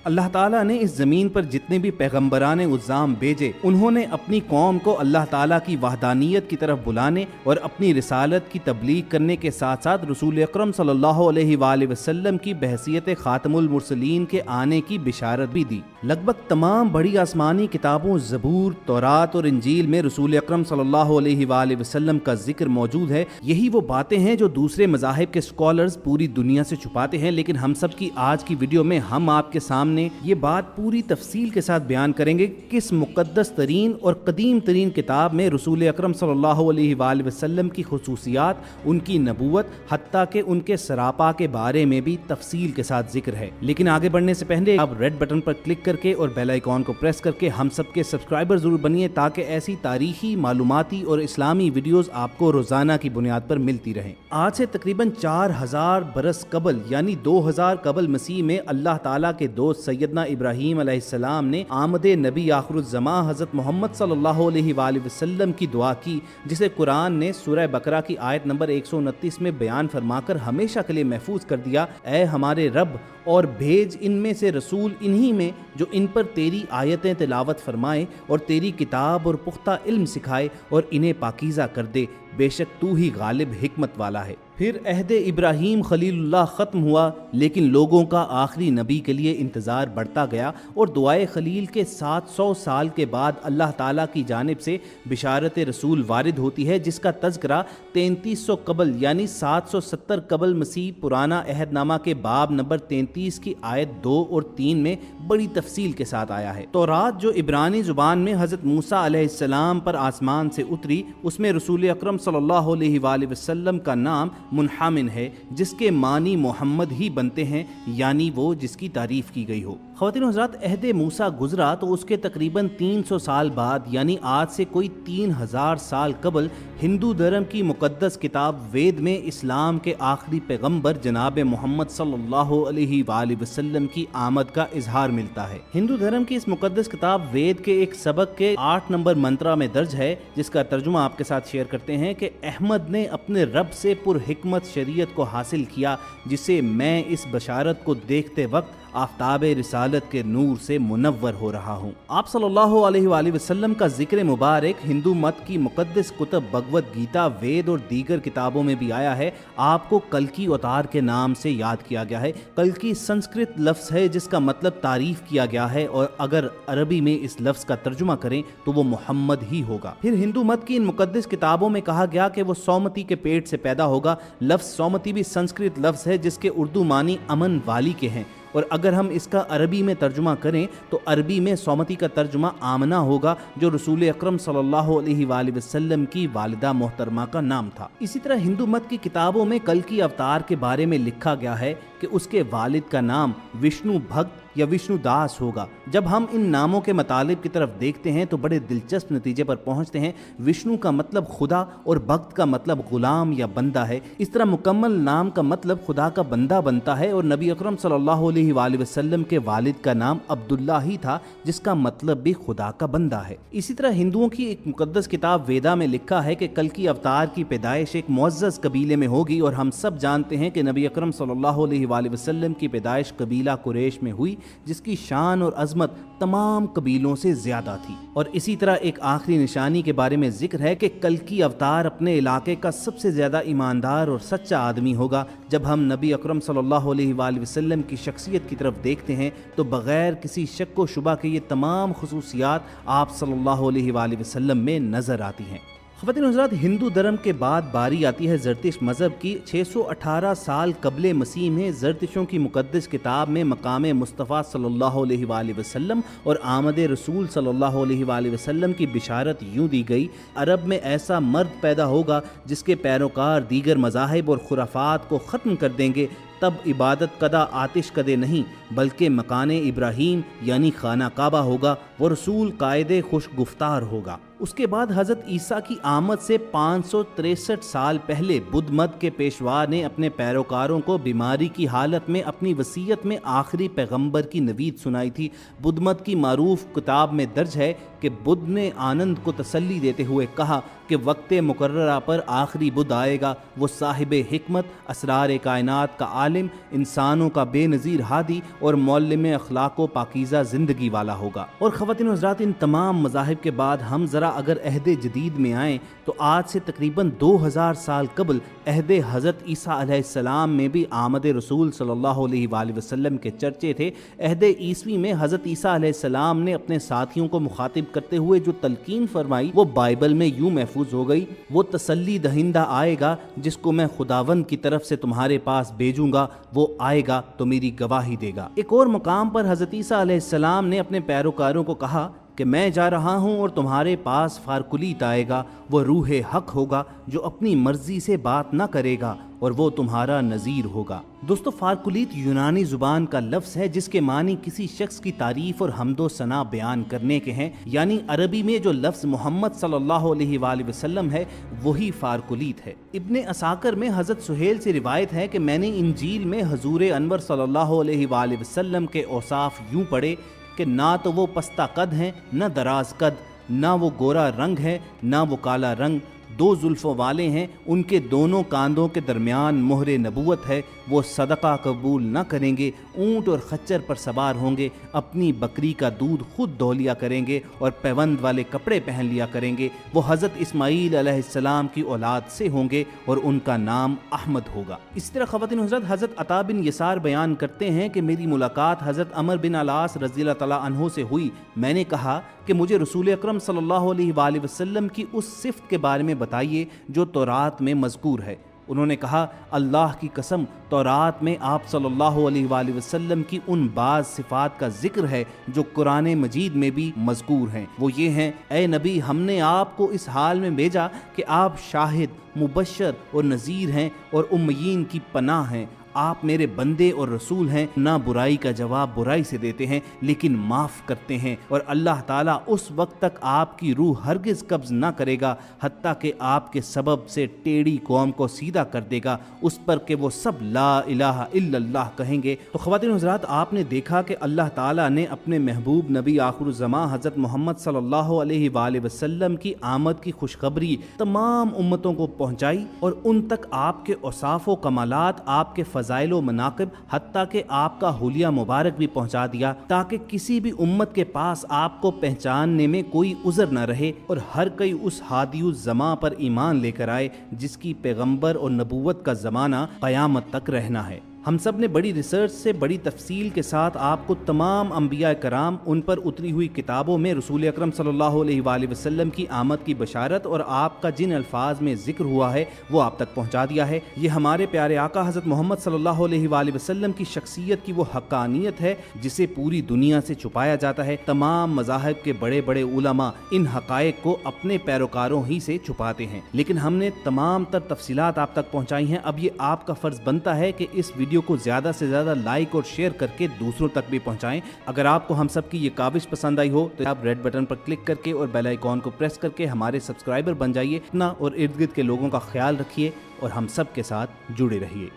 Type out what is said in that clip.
اللہ تعالیٰ نے اس زمین پر جتنے بھی پیغمبران اعظام بھیجے انہوں نے اپنی قوم کو اللہ تعالیٰ کی وحدانیت کی طرف بلانے اور اپنی رسالت کی تبلیغ کرنے کے ساتھ ساتھ رسول اکرم صلی اللہ علیہ وآلہ وسلم کی بحیثیت خاتم المرسلین کے آنے کی بشارت بھی دی۔ لگ بھگ تمام بڑی آسمانی کتابوں زبور، تورات اور انجیل میں رسول اکرم صلی اللہ علیہ وآلہ وسلم کا ذکر موجود ہے۔ یہی وہ باتیں ہیں جو دوسرے مذاہب کے سکولرز پوری دنیا سے چھپاتے ہیں، لیکن ہم سب کی آج کی ویڈیو میں ہم آپ کے سامنے یہ بات پوری تفصیل کے ساتھ بیان کریں گے کس مقدس ترین اور قدیم ترین کتاب میں رسول اکرم صلی اللہ علیہ وآلہ وسلم کی خصوصیات، ان کی نبوت، حتیٰ کہ ان کے سراپا کے بارے میں بھی تفصیل کے ساتھ ذکر ہے۔ لیکن آگے بڑھنے سے پہلے آپ ریڈ بٹن پر کلک کر کے اور بیل آئیکن کو پریس کر کے ہم سب کے سبسکرائبر ضرور بنیے تاکہ ایسی تاریخی، معلوماتی اور اسلامی ویڈیوز آپ کو روزانہ کی بنیاد پر ملتی رہیں۔ آج سے تقریباً 4000 برس قبل یعنی 2000 قبل مسیح میں اللہ تعالیٰ کے دوست سیدنا ابراہیم علیہ السلام نے آمد نبی آخر الزماں حضرت محمد صلی اللہ علیہ وآلہ وسلم کی دعا کی، جسے قرآن نے سورہ بقرہ کی آیت نمبر 129 میں بیان فرما کر ہمیشہ کے لیے محفوظ کر دیا: اے ہمارے رب، اور بھیج ان میں سے رسول انہی میں جو ان پر تیری آیتیں تلاوت فرمائے اور تیری کتاب اور پختہ علم سکھائے اور انہیں پاکیزہ کر دے، بے شک تو ہی غالب حکمت والا ہے۔ پھر عہد ابراہیم خلیل اللہ ختم ہوا، لیکن لوگوں کا آخری نبی کے لیے انتظار بڑھتا گیا اور دعائے خلیل کے 700 سال کے بعد اللہ تعالیٰ کی جانب سے بشارت رسول وارد ہوتی ہے، جس کا تذکرہ 3300 قبل یعنی 770 قبل مسیح پرانا عہد نامہ کے باب نمبر 33 کی آیت 2 اور 3 میں بڑی تفصیل کے ساتھ آیا ہے۔ تورات جو عبرانی زبان میں حضرت موسیٰ علیہ السلام پر آسمان سے اتری، اس میں رسول اکرم صلی اللہ علیہ وآلہ وسلم کا نام منحمن ہے، جس کے معنی محمد ہی بنتے ہیں، یعنی وہ جس کی تعریف کی گئی ہو۔ خواتین و حضرات، عہد موسیٰ گزرا تو اس کے تقریباً 300 سال بعد یعنی آج سے کوئی 3000 سال قبل ہندو دھرم کی مقدس کتاب وید میں اسلام کے آخری پیغمبر جناب محمد صلی اللہ علیہ وآلہ وسلم کی آمد کا اظہار ملتا ہے۔ ہندو دھرم کی اس مقدس کتاب وید کے ایک سبق کے 8 نمبر منترا میں درج ہے، جس کا ترجمہ آپ کے ساتھ شیئر کرتے ہیں کہ احمد نے اپنے رب سے پر حکمت شریعت کو حاصل کیا، جسے میں اس بشارت کو دیکھتے وقت آفتاب رسالت کے نور سے منور ہو رہا ہوں۔ آپ صلی اللہ علیہ وآلہ وسلم کا ذکر مبارک ہندو مت کی مقدس کتب بھگوت گیتا، وید اور دیگر کتابوں میں بھی آیا ہے۔ آپ کو کلکی اوتار کے نام سے یاد کیا گیا ہے۔ کلکی سنسکرت لفظ ہے جس کا مطلب تعریف کیا گیا ہے، اور اگر عربی میں اس لفظ کا ترجمہ کریں تو وہ محمد ہی ہوگا۔ پھر ہندو مت کی ان مقدس کتابوں میں کہا گیا کہ وہ سومتی کے پیٹ سے پیدا ہوگا۔ لفظ سومتی بھی سنسکرت لفظ ہے جس کے اردو معنی امن والی کے ہیں، اور اگر ہم اس کا عربی میں ترجمہ کریں تو عربی میں سومتی کا ترجمہ آمنہ ہوگا، جو رسول اکرم صلی اللہ علیہ وآلہ وسلم کی والدہ محترمہ کا نام تھا۔ اسی طرح ہندو مت کی کتابوں میں کلکی اوتار کے بارے میں لکھا گیا ہے کہ اس کے والد کا نام وشنو بھکت یا وشنو داس ہوگا۔ جب ہم ان ناموں کے مطالب کی طرف دیکھتے ہیں تو بڑے دلچسپ نتیجے پر پہنچتے ہیں۔ وشنو کا مطلب خدا اور بھکت کا مطلب غلام یا بندہ ہے۔ اس طرح مکمل نام کا مطلب خدا کا بندہ بنتا ہے، اور نبی اکرم صلی اللہ علیہ وآلہ وسلم کے والد کا نام عبداللہ ہی تھا، جس کا مطلب بھی خدا کا بندہ ہے۔ اسی طرح ہندوؤں کی ایک مقدس کتاب ویدا میں لکھا ہے کہ کلکی اوتار کی پیدائش ایک معزز قبیلے میں ہوگی، اور ہم سب جانتے ہیں کہ نبی اکرم صلی اللہ علیہ وآلہ وسلم کی پیدائش قبیلہ قریش میں ہوئی، جس کی شان اور عظمت تمام قبیلوں سے زیادہ تھی۔ اور اسی طرح ایک آخری نشانی کے بارے میں ذکر ہے کہ کلکی اوتار اپنے علاقے کا سب سے زیادہ ایماندار اور سچا آدمی ہوگا۔ جب ہم نبی اکرم صلی اللہ علیہ وآلہ وسلم کی شخصیت کی طرف دیکھتے ہیں تو بغیر کسی شک و شبہ کے یہ تمام خصوصیات آپ صلی اللہ علیہ وآلہ وسلم میں نظر آتی ہیں۔ خواتین و حضرات، ہندو دھرم کے بعد باری آتی ہے زرتش مذہب کی۔ 618 سال قبل مسیح میں زرتشوں کی مقدس کتاب میں مقام مصطفیٰ صلی اللہ علیہ وآلہ وسلم اور آمد رسول صلی اللہ علیہ وآلہ وسلم کی بشارت یوں دی گئی: عرب میں ایسا مرد پیدا ہوگا جس کے پیروکار دیگر مذاہب اور خرافات کو ختم کر دیں گے، تب عبادت کدہ آتش کدے نہیں بلکہ مکان ابراہیم یعنی خانہ کعبہ ہوگا، وہ رسول قائد خوش گفتار ہوگا۔ اس کے بعد حضرت عیسیٰ کی آمد سے 563 سال پہلے بدھ مت کے پیشوا نے اپنے پیروکاروں کو بیماری کی حالت میں اپنی وصیت میں آخری پیغمبر کی نوید سنائی تھی۔ بدھ مت کی معروف کتاب میں درج ہے کہ بدھ نے آنند کو تسلی دیتے ہوئے کہا کہ وقت مقررہ پر آخری بدھ آئے گا، وہ صاحب حکمت، اسرار کائنات کا عالم، انسانوں کا بے نظیر ہادی اور معلم اخلاق و پاکیزہ زندگی والا ہوگا۔ اور خواتین و حضرات، ان تمام مذاہب کے بعد ہم ذرا اگر عہد جدید میں آئیں تو آج سے تقریباً 2000 سال قبل عہد حضرت عیسیٰ علیہ السلام میں بھی آمد رسول صلی اللہ علیہ وآلہ وسلم کے چرچے تھے۔ عہد عیسوی میں حضرت عیسیٰ علیہ السلام نے اپنے ساتھیوں کو مخاطب کرتے ہوئے جو تلقین فرمائی وہ بائبل میں یوں محفوظ ہو گئی: وہ تسلی دہندہ آئے گا جس کو میں خداوند کی طرف سے تمہارے پاس بھیجوں گا، وہ آئے گا تو میری گواہی دے گا۔ ایک اور مقام پر حضرت عیسیٰ علیہ السلام نے اپنے پیروکاروں کو کہا کہ میں جا رہا ہوں اور تمہارے پاس فارکلیت آئے گا، وہ روح حق ہوگا جو اپنی مرضی سے بات نہ کرے گا اور وہ تمہارا نذیر ہوگا۔ دوستو، فارکلیت یونانی زبان کا لفظ ہے جس کے معنی کسی شخص کی تعریف اور حمد و ثنا بیان کرنے کے ہیں، یعنی عربی میں جو لفظ محمد صلی اللہ علیہ وآلہ وسلم ہے وہی فارکلیت ہے۔ ابن عساکر میں حضرت سہیل سے روایت ہے کہ میں نے انجیل میں حضور انور صلی اللہ علیہ وآلہ وسلم کے اوصاف یوں پڑھے کہ نہ تو وہ پستہ قد ہیں، نہ دراز قد، نہ وہ گورا رنگ ہے، نہ وہ کالا رنگ، دو زلفوں والے ہیں، ان کے دونوں کاندھوں کے درمیان مہر نبوت ہے، وہ صدقہ قبول نہ کریں گے، اونٹ اور خچر پر سوار ہوں گے، اپنی بکری کا دودھ خود دھو لیا کریں گے اور پیوند والے کپڑے پہن لیا کریں گے، وہ حضرت اسماعیل علیہ السلام کی اولاد سے ہوں گے اور ان کا نام احمد ہوگا۔ اسی طرح خواتین حضرت عطا بن یسار بیان کرتے ہیں کہ میری ملاقات حضرت عمر بن العاص رضی اللہ تعالیٰ عنہ سے ہوئی۔ میں نے کہا کہ مجھے رسول اکرم صلی اللہ علیہ وآلہ وسلم کی اس صفت کے بارے میں بتائیے جو تورات میں مذکور ہے۔ انہوں نے کہا، اللہ کی قسم، تورات میں آپ صلی اللہ علیہ وآلہ وسلم کی ان بعض صفات کا ذکر ہے جو قرآن مجید میں بھی مذکور ہیں۔ وہ یہ ہیں: اے نبی، ہم نے آپ کو اس حال میں بھیجا کہ آپ شاہد، مبشر اور نذیر ہیں اور امیین کی پناہ ہیں۔ آپ میرے بندے اور رسول ہیں، نہ برائی کا جواب برائی سے دیتے ہیں لیکن معاف کرتے ہیں، اور اللہ تعالیٰ اس وقت تک آپ کی روح ہرگز قبض نہ کرے گا حتیٰ کہ آپ کے سبب سے ٹیڑھی قوم کو سیدھا کر دے گا اس پر کہ وہ سب لا الہ الا اللہ کہیں گے۔ تو خواتین حضرات، آپ نے دیکھا کہ اللہ تعالیٰ نے اپنے محبوب نبی آخر الزماں حضرت محمد صلی اللہ علیہ وآلہ وسلم کی آمد کی خوشخبری تمام امتوں کو پہنچائی اور ان تک آپ کے اوصاف و کمالات، آپ کے فضائل و مناقب، حتیٰ کہ آپ کا حلیہ مبارک بھی پہنچا دیا تاکہ کسی بھی امت کے پاس آپ کو پہچاننے میں کوئی عذر نہ رہے اور ہر کوئی اس ہادی الزماں پر ایمان لے کر آئے جس کی پیغمبر اور نبوت کا زمانہ قیامت تک رہنا ہے۔ ہم سب نے بڑی ریسرچ سے، بڑی تفصیل کے ساتھ آپ کو تمام انبیاء کرام، ان پر اتری ہوئی کتابوں میں رسول اکرم صلی اللہ علیہ وآلہ وسلم کی آمد کی بشارت اور آپ کا جن الفاظ میں ذکر ہوا ہے وہ آپ تک پہنچا دیا ہے۔ یہ ہمارے پیارے آقا حضرت محمد صلی اللہ علیہ وآلہ وسلم کی شخصیت کی وہ حقانیت ہے جسے پوری دنیا سے چھپایا جاتا ہے۔ تمام مذاہب کے بڑے بڑے علماء ان حقائق کو اپنے پیروکاروں ہی سے چھپاتے ہیں، لیکن ہم نے تمام تر تفصیلات آپ تک پہنچائی ہیں۔ اب یہ آپ کا فرض بنتا ہے کہ اس ویڈیو کو زیادہ سے زیادہ لائک اور شیئر کر کے دوسروں تک بھی پہنچائیں۔ اگر آپ کو ہم سب کی یہ کاوش پسند آئی ہو تو آپ ریڈ بٹن پر کلک کر کے اور بیل آئیکن کو پریس کر کے ہمارے سبسکرائبر بن جائیے۔ اپنا اور ارد گرد کے لوگوں کا خیال رکھیے اور ہم سب کے ساتھ جڑے رہیے۔